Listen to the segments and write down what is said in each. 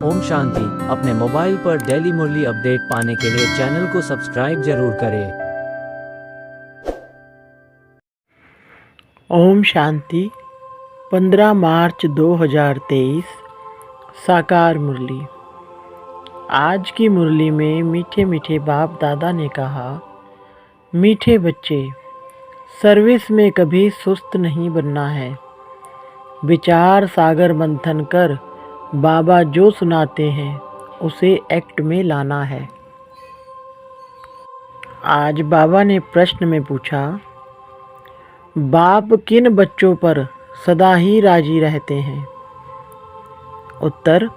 ओम शांति। अपने मोबाइल पर डेली मुरली अपडेट पाने के लिए चैनल को सब्सक्राइब जरूर करें। ओम शांति। 15 मार्च 2023 साकार मुरली। आज की मुरली में मीठे मीठे बाप दादा ने कहा, मीठे बच्चे, सर्विस में कभी सुस्त नहीं बनना है। विचार सागर मंथन कर बाबा जो सुनाते हैं उसे एक्ट में लाना है। आज बाबा ने प्रश्न में पूछा, बाप किन बच्चों पर सदा ही राजी रहते हैं? उत्तर,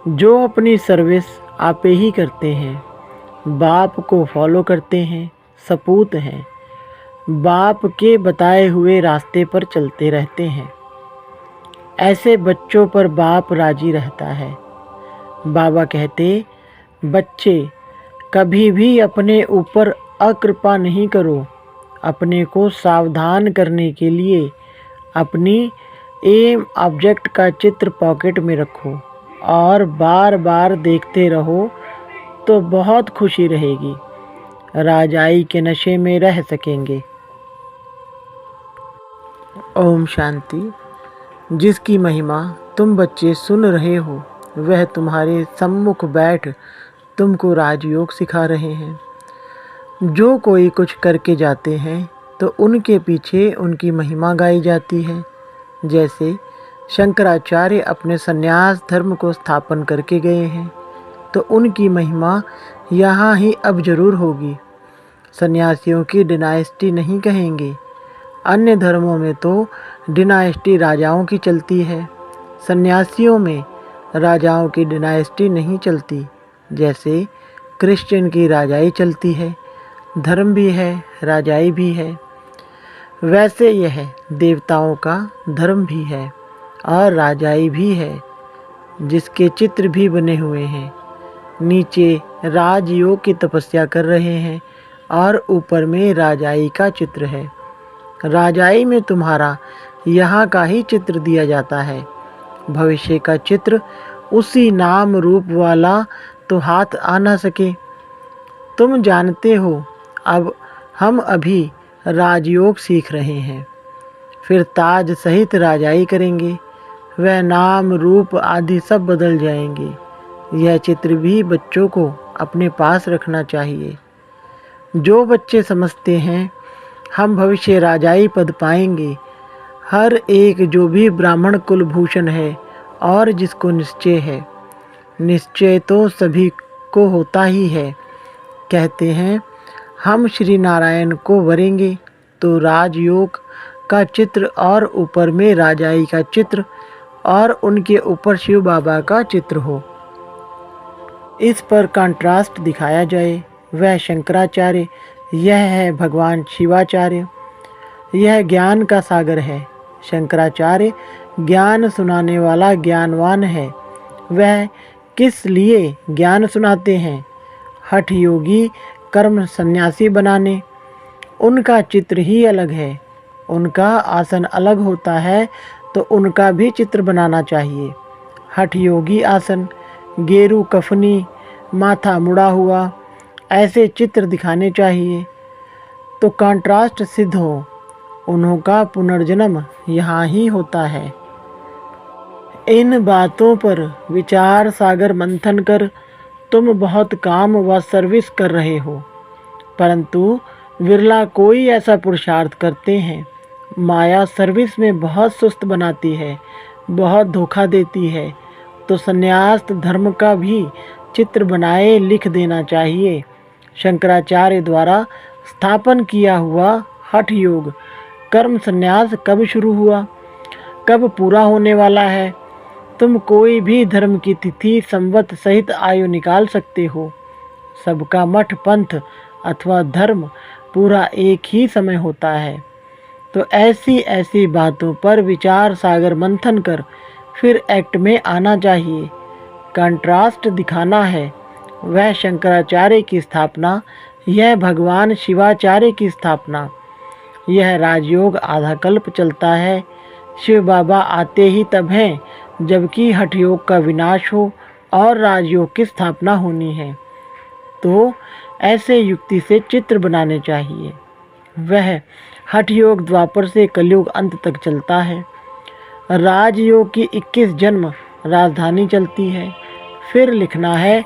जो अपनी सर्विस आपे ही करते हैं, बाप को फॉलो करते हैं, सपूत हैं, बाप के बताए हुए रास्ते पर चलते रहते हैं, ऐसे बच्चों पर बाप राजी रहता है। बाबा कहते, बच्चे कभी भी अपने ऊपर अकृपा नहीं करो। अपने को सावधान करने के लिए अपनी एम ऑब्जेक्ट का चित्र पॉकेट में रखो और बार बार देखते रहो तो बहुत खुशी रहेगी। राजाई के नशे में रह सकेंगे। ओम शांति। जिसकी महिमा तुम बच्चे सुन रहे हो, वह तुम्हारे सम्मुख बैठ तुमको राजयोग सिखा रहे हैं। जो कोई कुछ करके जाते हैं तो उनके पीछे उनकी महिमा गाई जाती है। जैसे शंकराचार्य अपने संन्यास धर्म को स्थापन करके गए हैं, तो उनकी महिमा यहाँ ही अब जरूर होगी। सन्यासियों की डिनाइस्टी नहीं कहेंगे। अन्य धर्मों में तो डिनाइस्टी राजाओं की चलती है, सन्यासियों में राजाओं की डिनाइस्टी नहीं चलती। जैसे क्रिश्चियन की राजाई चलती है, धर्म भी है, राजाई भी है, वैसे यह देवताओं का धर्म भी है और राजाई भी है, जिसके चित्र भी बने हुए हैं। नीचे राजयोग की तपस्या कर रहे हैं और ऊपर में राजाई का चित्र है। राजाई में तुम्हारा यहाँ का ही चित्र दिया जाता है। भविष्य का चित्र उसी नाम रूप वाला तो हाथ आ ना सके। तुम जानते हो, अब हम अभी राजयोग सीख रहे हैं, फिर ताज सहित राजाई करेंगे। वह नाम रूप आदि सब बदल जाएंगे। यह चित्र भी बच्चों को अपने पास रखना चाहिए। जो बच्चे समझते हैं हम भविष्य राजाई पद पाएंगे, हर एक जो भी ब्राह्मण कुलभूषण है और जिसको निश्चय है, निश्चय तो सभी को होता ही है, कहते हैं हम श्री नारायण को वरेंगे तो राजयोग का चित्र और ऊपर में राजाई का चित्र और उनके ऊपर शिव बाबा का चित्र हो। इस पर कंट्रास्ट दिखाया जाए। वह शंकराचार्य, यह है भगवान शिवाचार्य। यह ज्ञान का सागर है। शंकराचार्य ज्ञान सुनाने वाला ज्ञानवान है। वह किस लिए ज्ञान सुनाते हैं? हठ योगी कर्म सन्यासी बनाने। उनका चित्र ही अलग है। उनका आसन अलग होता है, तो उनका भी चित्र बनाना चाहिए। हठ योगी आसन, गेरू कफनी, माथा मुड़ा हुआ, ऐसे चित्र दिखाने चाहिए तो कंट्रास्ट सिद्ध हो। उन्हों का पुनर्जन्म यहाँ ही होता है। इन बातों पर विचार सागर मंथन कर तुम बहुत काम व सर्विस कर रहे हो, परंतु विरला कोई ऐसा पुरुषार्थ करते हैं। माया सर्विस में बहुत सुस्त बनाती है, बहुत धोखा देती है। तो संन्यास धर्म का भी चित्र बनाए लिख देना चाहिए। शंकराचार्य द्वारा स्थापन किया हुआ हठ योग कर्म संन्यास कब शुरू हुआ, कब पूरा होने वाला है? तुम कोई भी धर्म की तिथि संवत सहित आयु निकाल सकते हो। सबका मठ पंथ अथवा धर्म पूरा एक ही समय होता है। तो ऐसी ऐसी बातों पर विचार सागर मंथन कर फिर एक्ट में आना चाहिए। कंट्रास्ट दिखाना है। वह शंकराचार्य की स्थापना, यह भगवान शिवाचार्य की स्थापना। यह राजयोग आधा कल्प चलता है। शिव बाबा आते ही तब हैं जबकि हठ योग का विनाश हो और राजयोग की स्थापना होनी है, तो ऐसे युक्ति से चित्र बनाने चाहिए। वह हठ योग द्वापर से कलयुग अंत तक चलता है। राजयोग की 21 जन्म राजधानी चलती है। फिर लिखना है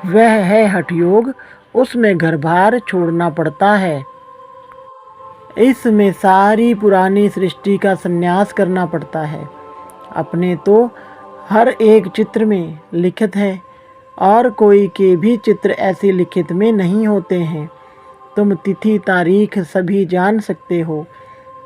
वह है हठ योग, उसमें घर बार छोड़ना पड़ता है। इसमें सारी पुरानी सृष्टि का संन्यास करना पड़ता है। अपने तो हर एक चित्र में लिखित है और कोई के भी चित्र ऐसे लिखित में नहीं होते हैं। तुम तिथि तारीख सभी जान सकते हो,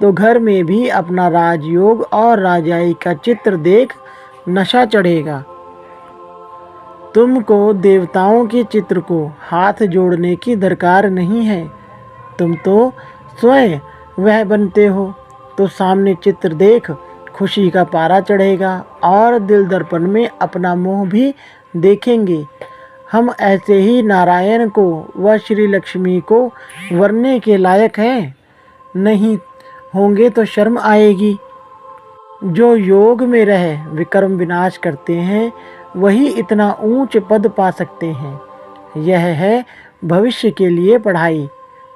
तो घर में भी अपना राजयोग और राजाई का चित्र देख नशा चढ़ेगा। तुमको देवताओं के चित्र को हाथ जोड़ने की दरकार नहीं है। तुम तो स्वयं वह बनते हो, तो सामने चित्र देख खुशी का पारा चढ़ेगा और दिल दर्पण में अपना मुँह भी देखेंगे। हम ऐसे ही नारायण को व श्री लक्ष्मी को वरने के लायक हैं। नहीं होंगे तो शर्म आएगी। जो योग में रह विकर्म विनाश करते हैं, वही इतना ऊंच पद पा सकते हैं। यह है भविष्य के लिए पढ़ाई,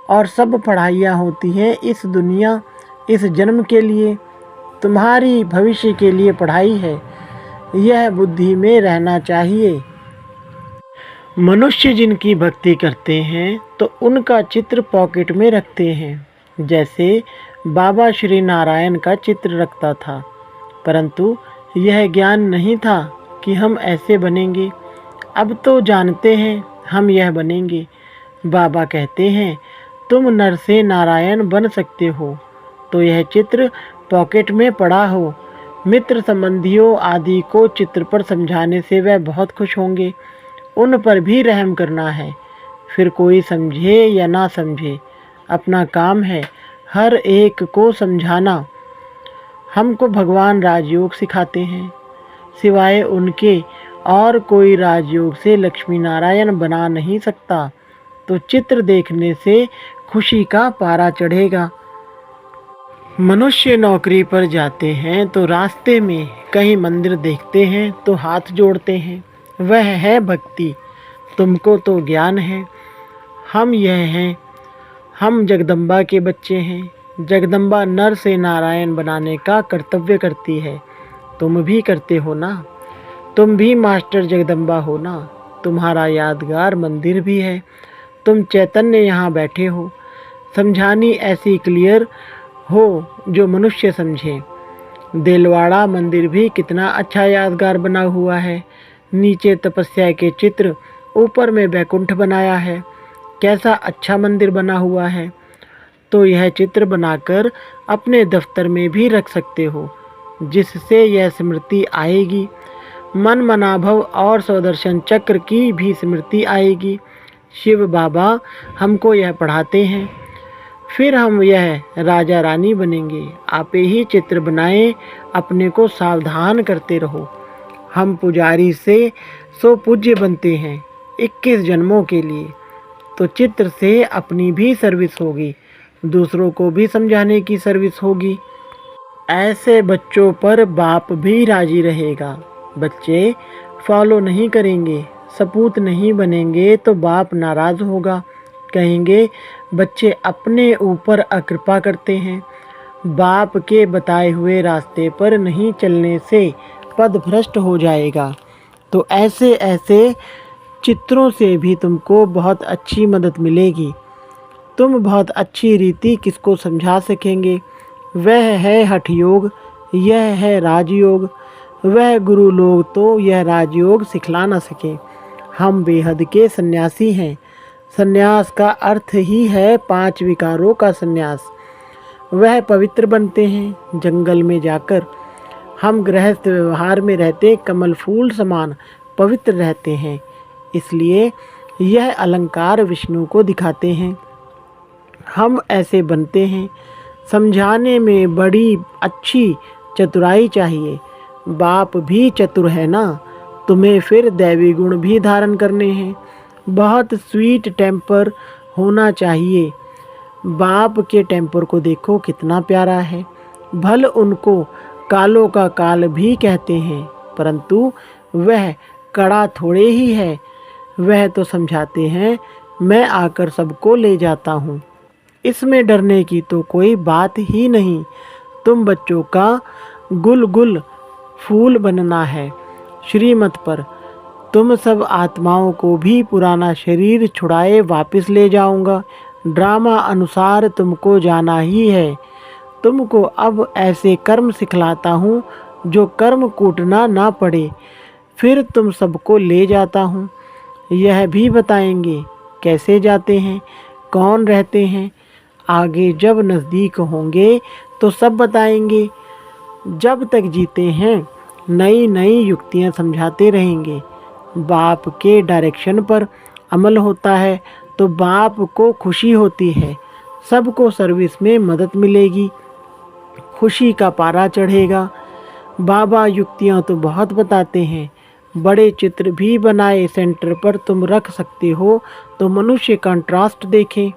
और सब पढ़ाइयाँ होती हैं इस दुनिया इस जन्म के लिए। तुम्हारी भविष्य के लिए पढ़ाई है, यह बुद्धि में रहना चाहिए। मनुष्य जिनकी भक्ति करते हैं तो उनका चित्र पॉकेट में रखते हैं। जैसे बाबा श्री नारायण का चित्र रखता था, परंतु यह ज्ञान नहीं था कि हम ऐसे बनेंगे। अब तो जानते हैं हम यह बनेंगे। बाबा कहते हैं तुम नर से नारायण बन सकते हो, तो यह चित्र पॉकेट में पड़ा हो। मित्र संबंधियों आदि को चित्र पर समझाने से वह बहुत खुश होंगे। उन पर भी रहम करना है। फिर कोई समझे या ना समझे, अपना काम है हर एक को समझाना। हमको भगवान राजयोग सिखाते हैं, सिवाय उनके और कोई राजयोग से लक्ष्मी नारायण बना नहीं सकता। तो चित्र देखने से खुशी का पारा चढ़ेगा। मनुष्य नौकरी पर जाते हैं तो रास्ते में कहीं मंदिर देखते हैं तो हाथ जोड़ते हैं। वह है भक्ति। तुमको तो ज्ञान है। हम यह हैं, हम जगदम्बा के बच्चे हैं। जगदम्बा नर से नारायण बनाने का कर्तव्य करती है। तुम भी करते हो ना। तुम भी मास्टर जगदम्बा हो ना। तुम्हारा यादगार मंदिर भी है। तुम चैतन्य यहाँ बैठे हो। समझानी ऐसी क्लियर हो जो मनुष्य समझे। देलवाड़ा मंदिर भी कितना अच्छा यादगार बना हुआ है। नीचे तपस्या के चित्र, ऊपर में बैकुंठ बनाया है। कैसा अच्छा मंदिर बना हुआ है। तो यह चित्र बनाकर अपने दफ्तर में भी रख सकते हो, जिससे यह स्मृति आएगी। मन मनाभव और स्वदर्शन चक्र की भी स्मृति आएगी। शिव बाबा हमको यह पढ़ाते हैं। फिर हम यह राजा रानी बनेंगे। आप ही चित्र बनाएं, अपने को सावधान करते रहो। हम पुजारी से सो पूज्य बनते हैं 21 जन्मों के लिए। तो चित्र से अपनी भी सर्विस होगी, दूसरों को भी समझाने की सर्विस होगी। ऐसे बच्चों पर बाप भी राजी रहेगा। बच्चे फॉलो नहीं करेंगे, सपूत नहीं बनेंगे तो बाप नाराज़ होगा। कहेंगे बच्चे अपने ऊपर अकृपा करते हैं। बाप के बताए हुए रास्ते पर नहीं चलने से पद भ्रष्ट हो जाएगा। तो ऐसे ऐसे चित्रों से भी तुमको बहुत अच्छी मदद मिलेगी। तुम बहुत अच्छी रीति किसको समझा सकेंगे। वह है हठ योग, यह है राजयोग। वह गुरु लोग तो यह राजयोग सिखला न सके। हम बेहद के सन्यासी हैं। सन्यास का अर्थ ही है 5 विकारों का सन्यास। वह पवित्र बनते हैं जंगल में जाकर। हम गृहस्थ व्यवहार में रहते कमल फूल समान पवित्र रहते हैं। इसलिए यह अलंकार विष्णु को दिखाते हैं। हम ऐसे बनते हैं। समझाने में बड़ी अच्छी चतुराई चाहिए। बाप भी चतुर है ना, तुम्हें फिर दैवी गुण भी धारण करने हैं। बहुत स्वीट टेम्पर होना चाहिए। बाप के टेम्पर को देखो कितना प्यारा है। भल उनको कालों का काल भी कहते हैं, परंतु वह कड़ा थोड़े ही है। वह तो समझाते हैं, मैं आकर सबको ले जाता हूँ। इसमें डरने की तो कोई बात ही नहीं। तुम बच्चों का गुल गुल फूल बनना है श्रीमत पर। तुम सब आत्माओं को भी पुराना शरीर छुड़ाए वापस ले जाऊंगा। ड्रामा अनुसार तुमको जाना ही है। तुमको अब ऐसे कर्म सिखलाता हूँ जो कर्म कूटना ना पड़े। फिर तुम सबको ले जाता हूँ। यह भी बताएंगे कैसे जाते हैं, कौन रहते हैं। आगे जब नज़दीक होंगे तो सब बताएंगे। जब तक जीते हैं नई नई युक्तियाँ समझाते रहेंगे। बाप के डायरेक्शन पर अमल होता है तो बाप को खुशी होती है। सबको सर्विस में मदद मिलेगी, खुशी का पारा चढ़ेगा। बाबा युक्तियाँ तो बहुत बताते हैं, बड़े चित्र भी बनाए सेंटर पर तुम रख सकते हो तो मनुष्य कंट्रास्ट देखें।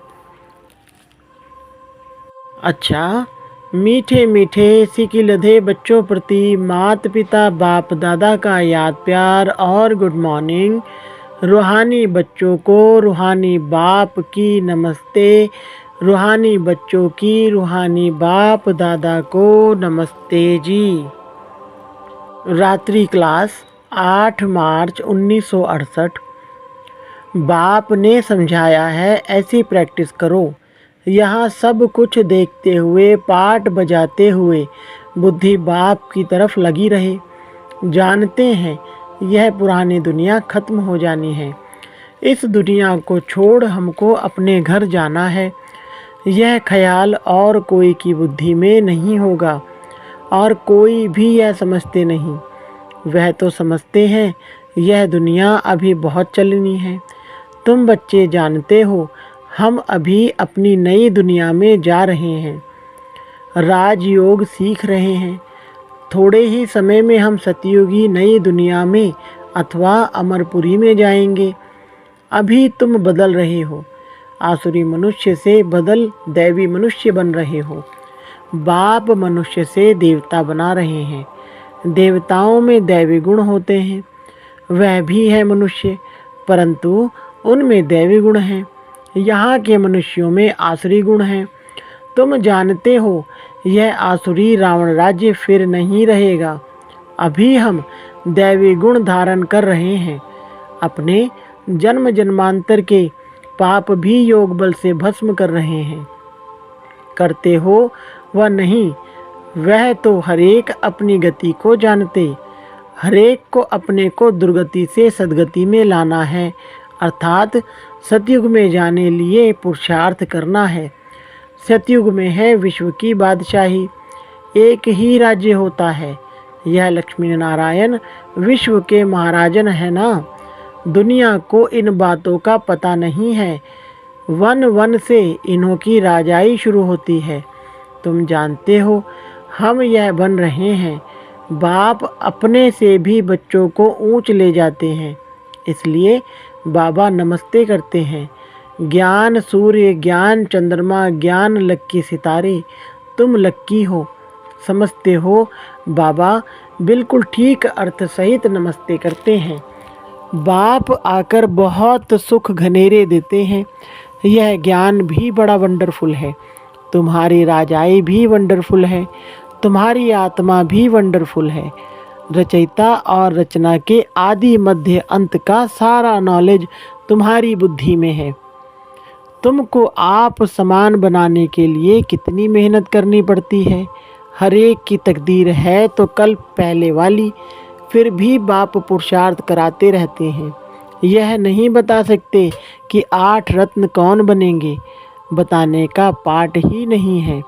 अच्छा, मीठे मीठे सिकिलधे बच्चों प्रति माता पिता बाप दादा का याद प्यार और गुड मॉर्निंग। रूहानी बच्चों को रूहानी बाप की नमस्ते। रूहानी बच्चों की रूहानी बाप दादा को नमस्ते जी। रात्रि क्लास 8 मार्च 1968। बाप ने समझाया है ऐसी प्रैक्टिस करो। यहाँ सब कुछ देखते हुए पाठ बजाते हुए बुद्धि बाप की तरफ लगी रहे। जानते हैं यह पुरानी दुनिया खत्म हो जानी है। इस दुनिया को छोड़ हमको अपने घर जाना है। यह ख्याल और कोई की बुद्धि में नहीं होगा और कोई भी यह समझते नहीं। वह तो समझते हैं यह दुनिया अभी बहुत चलनी है। तुम बच्चे जानते हो हम अभी अपनी नई दुनिया में जा रहे हैं, राजयोग सीख रहे हैं। थोड़े ही समय में हम सतयुगी नई दुनिया में अथवा अमरपुरी में जाएंगे। अभी तुम बदल रहे हो, आसुरी मनुष्य से बदल दैवी मनुष्य बन रहे हो। बाप मनुष्य से देवता बना रहे हैं। देवताओं में दैवी गुण होते हैं, वह भी है मनुष्य, परंतु उनमें दैवी गुण हैं। यहाँ के मनुष्यों में आसुरी गुण हैं। तुम जानते हो यह आसुरी रावण राज्य फिर नहीं रहेगा। अभी हम दैवी गुण धारण कर रहे हैं। अपने जन्म जन्मांतर के पाप भी योग बल से भस्म कर रहे हैं। करते हो वह नहीं, वह तो हरेक अपनी गति को जानते। हरेक को अपने को दुर्गति से सदगति में लाना है, अर्थात सतयुग में जाने लिए पुरुषार्थ करना है। सतयुग में है विश्व की बादशाही, एक ही राज्य होता है। यह लक्ष्मी नारायण विश्व के महाराजन है ना। दुनिया को इन बातों का पता नहीं है। वन वन से इन्हों की राजाई शुरू होती है। तुम जानते हो हम यह बन रहे हैं। बाप अपने से भी बच्चों को ऊंच ले जाते हैं, इसलिए बाबा नमस्ते करते हैं। ज्ञान सूर्य, ज्ञान चंद्रमा, ज्ञान लक्की सितारे, तुम लक्की हो। समझते हो बाबा बिल्कुल ठीक अर्थ सहित नमस्ते करते हैं। बाप आकर बहुत सुख घनेरे देते हैं। यह ज्ञान भी बड़ा वंडरफुल है। तुम्हारी राजाई भी वंडरफुल है। तुम्हारी आत्मा भी वंडरफुल है। रचयिता और रचना के आदि मध्य अंत का सारा नॉलेज तुम्हारी बुद्धि में है। तुमको आप समान बनाने के लिए कितनी मेहनत करनी पड़ती है। हर एक की तकदीर है तो कल पहले वाली, फिर भी बाप पुरुषार्थ कराते रहते हैं। यह नहीं बता सकते कि 8 रत्न कौन बनेंगे, बताने का पाठ ही नहीं है।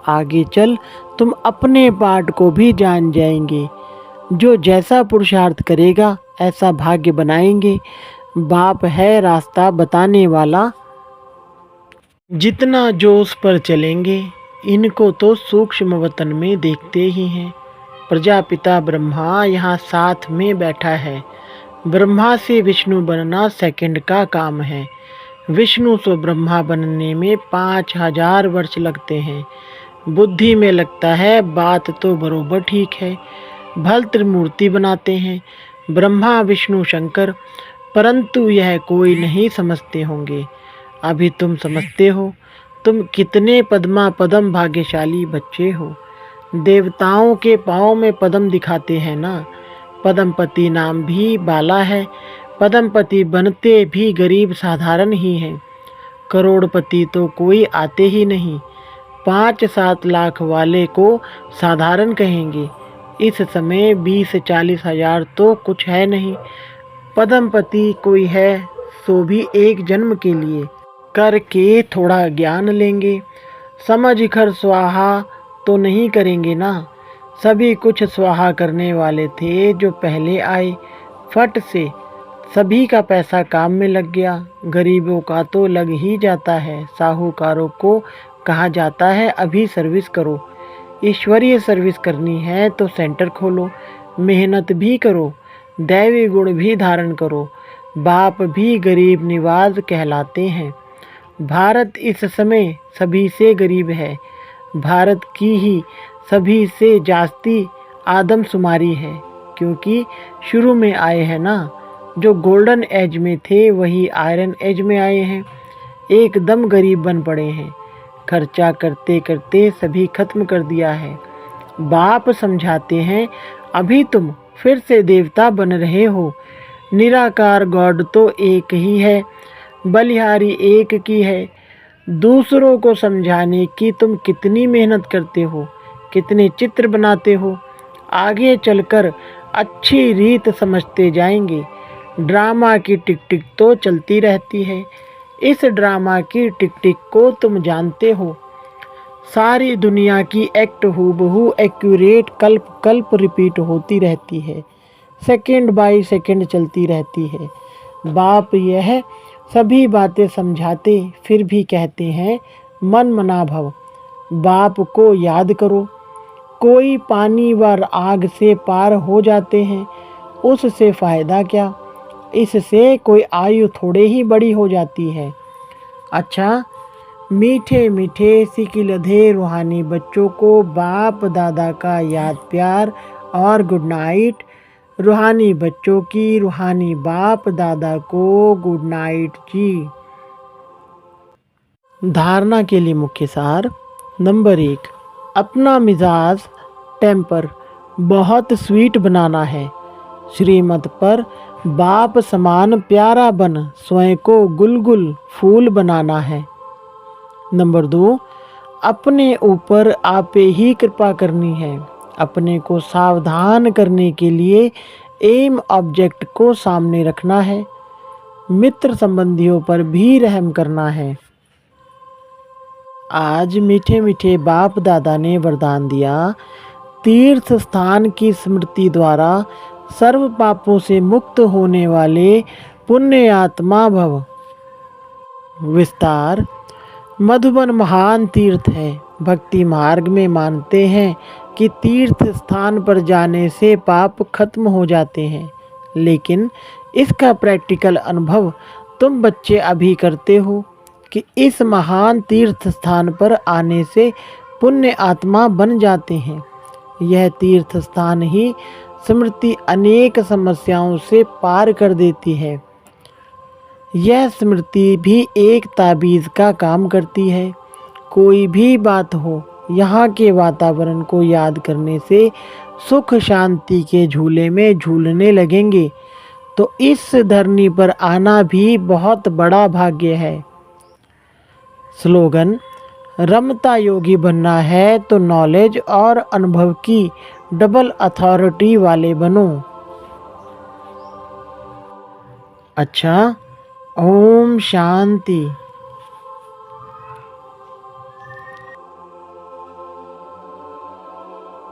आगे चल तुम अपने पाठ को भी जान जाएंगे। जो जैसा पुरुषार्थ करेगा ऐसा भाग्य बनाएंगे। बाप है रास्ता बताने वाला। जितना जोश पर चलेंगे, इनको तो सूक्ष्म वतन में देखते ही हैं। प्रजापिता ब्रह्मा यहाँ साथ में बैठा है। ब्रह्मा से विष्णु बनना सेकंड का काम है। विष्णु से ब्रह्मा बनने में 5000 वर्ष लगते हैं। बुद्धि में लगता है बात तो बरोबर ठीक है। भल त्रिमूर्ति बनाते हैं, ब्रह्मा विष्णु शंकर, परंतु यह कोई नहीं समझते होंगे। अभी तुम समझते हो। तुम कितने पद्मा पदम भाग्यशाली बच्चे हो। देवताओं के पाँव में पद्म दिखाते हैं ना। पद्मपति नाम भी बाला है। पद्मपति बनते भी गरीब साधारण ही हैं। करोड़पति तो कोई आते ही नहीं। 5-7 लाख वाले को साधारण कहेंगे। इस समय 20-40 हजार तो कुछ है नहीं। पद्मपति कोई है सो भी एक जन्म के लिए करके थोड़ा ज्ञान लेंगे। समझ कर स्वाहा तो नहीं करेंगे ना। सभी कुछ स्वाहा करने वाले थे जो पहले आए। फट से सभी का पैसा काम में लग गया। गरीबों का तो लग ही जाता है। साहूकारों को कहा जाता है अभी सर्विस करो। ईश्वरीय सर्विस करनी है तो सेंटर खोलो। मेहनत भी करो, दैवी गुण भी धारण करो। बाप भी गरीब निवाज कहलाते हैं। भारत इस समय सभी से गरीब है। भारत की ही सभी से जास्ती आदमशुमारी है, क्योंकि शुरू में आए हैं ना। जो गोल्डन एज में थे वही आयरन एज में आए हैं। एकदम गरीब बन पड़े हैं। खर्चा करते करते सभी खत्म कर दिया है। बाप समझाते हैं अभी तुम फिर से देवता बन रहे हो। निराकार गॉड तो एक ही है, बलिहारी एक की है। दूसरों को समझाने की तुम कितनी मेहनत करते हो, कितने चित्र बनाते हो। आगे चलकर अच्छी रीत समझते जाएंगे। ड्रामा की टिक टिक तो चलती रहती है। इस ड्रामा की टिक टिक को तुम जानते हो। सारी दुनिया की एक्ट हूबहू एक्यूरेट कल्प कल्प रिपीट होती रहती है। सेकंड बाय सेकंड चलती रहती है। बाप यह सभी बातें समझाते फिर भी कहते हैं मन मना भव। बाप को याद करो। कोई पानी व आग से पार हो जाते हैं, उससे फ़ायदा क्या। इससे कोई आयु थोड़े ही बड़ी हो जाती है। अच्छा, मीठे मीठे सिकिलधे रूहानी बच्चों को बाप दादा का याद प्यार और गुड नाइट। रूहानी बच्चों की रूहानी बाप दादा को गुड नाइट जी। धारणा के लिए मुख्य सार। नंबर 1, अपना मिजाज टेम्पर बहुत स्वीट बनाना है। श्रीमत पर बाप समान प्यारा बन स्वयं को गुलगुल फूल बनाना है। नंबर 2, अपने ऊपर आपे ही कृपा करनी है। अपने को सावधान करने के लिए एम ऑब्जेक्ट को सामने रखना है। मित्र संबंधियों पर भी रहम करना है। आज मीठे मीठे बाप दादा ने वरदान दिया, तीर्थ स्थान की स्मृति द्वारा सर्व पापों से मुक्त होने वाले पुण्य आत्मा भव। विस्तार। मधुबन महान तीर्थ है। भक्ति मार्ग में मानते हैं कि तीर्थ स्थान पर जाने से पाप खत्म हो जाते हैं, लेकिन इसका प्रैक्टिकल अनुभव तुम बच्चे अभी करते हो कि इस महान तीर्थ स्थान पर आने से पुण्य आत्मा बन जाते हैं। यह तीर्थ स्थान ही स्मृति अनेक समस्याओं से पार कर देती है। यह स्मृति भी एक ताबीज़ का काम करती है। कोई भी बात हो, यहाँ के वातावरण को याद करने से सुख शांति के झूले में झूलने लगेंगे, तो इस धरनी पर आना भी बहुत बड़ा भाग्य है। स्लोगन। रमता योगी बनना है तो नॉलेज और अनुभव की डबल अथॉरिटी वाले बनो। अच्छा, ओम शांति।